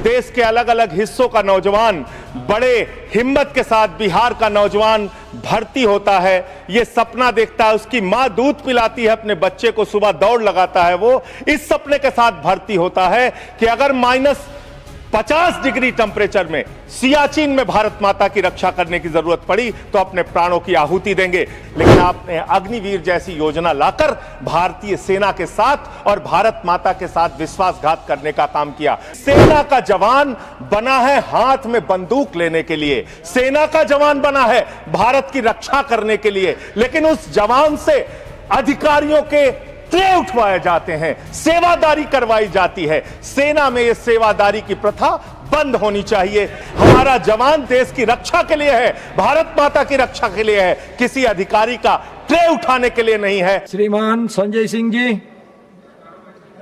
देश के अलग अलग हिस्सों का नौजवान बड़े हिम्मत के साथ बिहार का नौजवान भर्ती होता है, ये सपना देखता है, उसकी मां दूध पिलाती है अपने बच्चे को, सुबह दौड़ लगाता है, वो इस सपने के साथ भर्ती होता है कि अगर -50 डिग्री टेम्परेचर में सियाचिन में भारत माता की रक्षा करने की जरूरत पड़ी तो अपने प्राणों की आहुति देंगे। लेकिन आपने अग्निवीर जैसी योजना लाकर भारतीय सेना के साथ और भारत माता के साथ विश्वासघात करने का काम किया। सेना का जवान बना है हाथ में बंदूक लेने के लिए, सेना का जवान बना है भारत की रक्षा करने के लिए, लेकिन उस जवान से अधिकारियों के ट्रे उठवाए जाते हैं, सेवादारी करवाई जाती है। सेना में यह सेवादारी की प्रथा बंद होनी चाहिए। हमारा जवान देश की रक्षा के लिए है, भारत माता की रक्षा के लिए है, किसी अधिकारी का ट्रे उठाने के लिए नहीं है। श्रीमान संजय सिंह जी।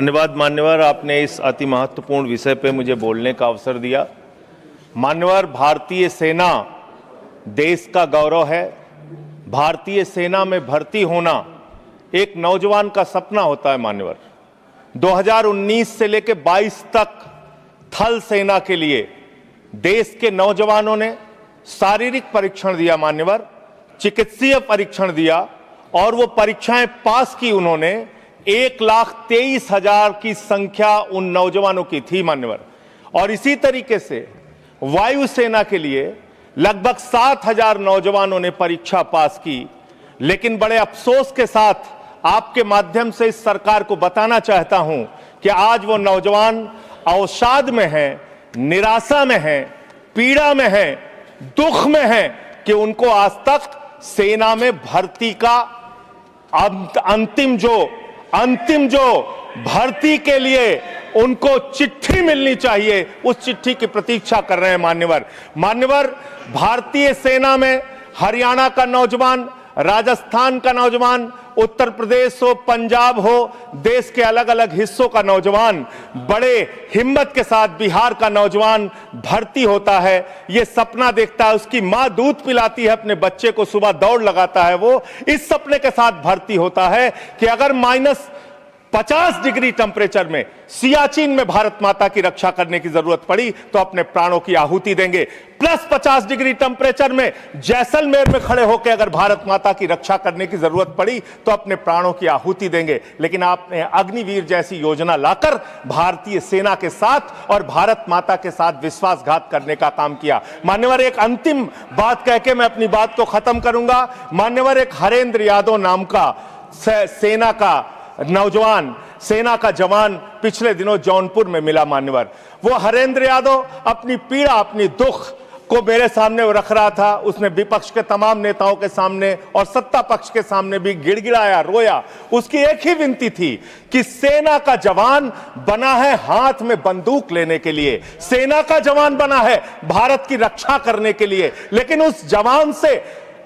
धन्यवाद मान्यवर, आपने इस अति महत्वपूर्ण विषय पे मुझे बोलने का अवसर दिया। मान्यवर, भारतीय सेना देश का गौरव है। भारतीय सेना में भर्ती होना एक नौजवान का सपना होता है। मान्यवर, 2019 से लेकर 22 तक थल सेना के लिए देश के नौजवानों ने शारीरिक परीक्षण दिया, मान्यवर, चिकित्सीय परीक्षण दिया और वो परीक्षाएं पास की उन्होंने। 1,23,000 की संख्या उन नौजवानों की थी, मान्यवर। और इसी तरीके से वायुसेना के लिए लगभग 7,000 नौजवानों ने परीक्षा पास की। लेकिन बड़े अफसोस के साथ आपके माध्यम से इस सरकार को बताना चाहता हूं कि आज वो नौजवान अवसाद में हैं, निराशा में हैं, पीड़ा में हैं, दुख में हैं कि उनको आज तक सेना में भर्ती का अंतिम जो भर्ती के लिए उनको चिट्ठी मिलनी चाहिए, उस चिट्ठी की प्रतीक्षा कर रहे हैं। मान्यवर, भारतीय सेना में हरियाणा का नौजवान, राजस्थान का नौजवान, उत्तर प्रदेश हो, पंजाब हो, देश के अलग अलग हिस्सों का नौजवान बड़े हिम्मत के साथ बिहार का नौजवान भर्ती होता है, ये सपना देखता है, उसकी मां दूध पिलाती है अपने बच्चे को, सुबह दौड़ लगाता है, वो इस सपने के साथ भर्ती होता है कि अगर -50 डिग्री टेम्परेचर में सियाचिन में भारत माता की रक्षा करने की जरूरत पड़ी तो अपने प्राणों की आहुति देंगे। +50 डिग्री टेम्परेचर में जैसलमेर में खड़े होकर अगर भारत माता की रक्षा करने की जरूरत पड़ी तो अपने प्राणों की आहुति देंगे। लेकिन आपने अग्निवीर जैसी योजना लाकर भारतीय सेना के साथ और भारत माता के साथ विश्वासघात करने का काम किया। मान्यवर, एक अंतिम बात कह के मैं अपनी बात को खत्म करूंगा। मान्यवर, एक हरेंद्र यादव नाम का सेना का नौजवान, सेना का जवान पिछले दिनों जौनपुर में मिला। मान्यवर, वो हरेंद्र यादव अपनी पीड़ा, अपनी दुख को मेरे सामने वो रख रहा था। उसने विपक्ष के तमाम नेताओं के सामने और सत्ता पक्ष के सामने भी गिड़गिड़ाया, रोया। उसकी एक ही विनती थी कि सेना का जवान बना है हाथ में बंदूक लेने के लिए, सेना का जवान बना है भारत की रक्षा करने के लिए, लेकिन उस जवान से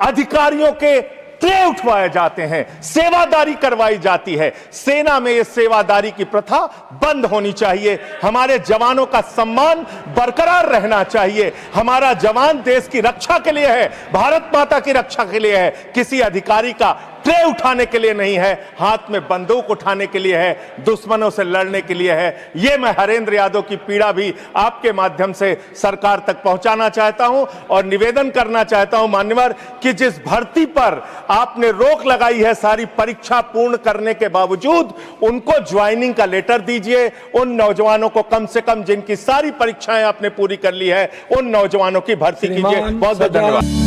अधिकारियों के ट्रे उठवाए जाते हैं, सेवादारी करवाई जाती है। सेना में यह सेवादारी की प्रथा बंद होनी चाहिए। हमारे जवानों का सम्मान बरकरार रहना चाहिए। हमारा जवान देश की रक्षा के लिए है, भारत माता की रक्षा के लिए है, किसी अधिकारी का ट्रे उठाने के लिए नहीं है, हाथ में बंदूक उठाने के लिए है, दुश्मनों से लड़ने के लिए है। यह मैं हरेंद्र यादव की पीड़ा भी आपके माध्यम से सरकार तक पहुंचाना चाहता हूं और निवेदन करना चाहता हूं मान्यवर कि जिस भर्ती पर आपने रोक लगाई है सारी परीक्षा पूर्ण करने के बावजूद, उनको ज्वाइनिंग का लेटर दीजिए। उन नौजवानों को कम से कम जिनकी सारी परीक्षाएं आपने पूरी कर ली है, उन नौजवानों की भर्ती कीजिए। बहुत बहुत धन्यवाद।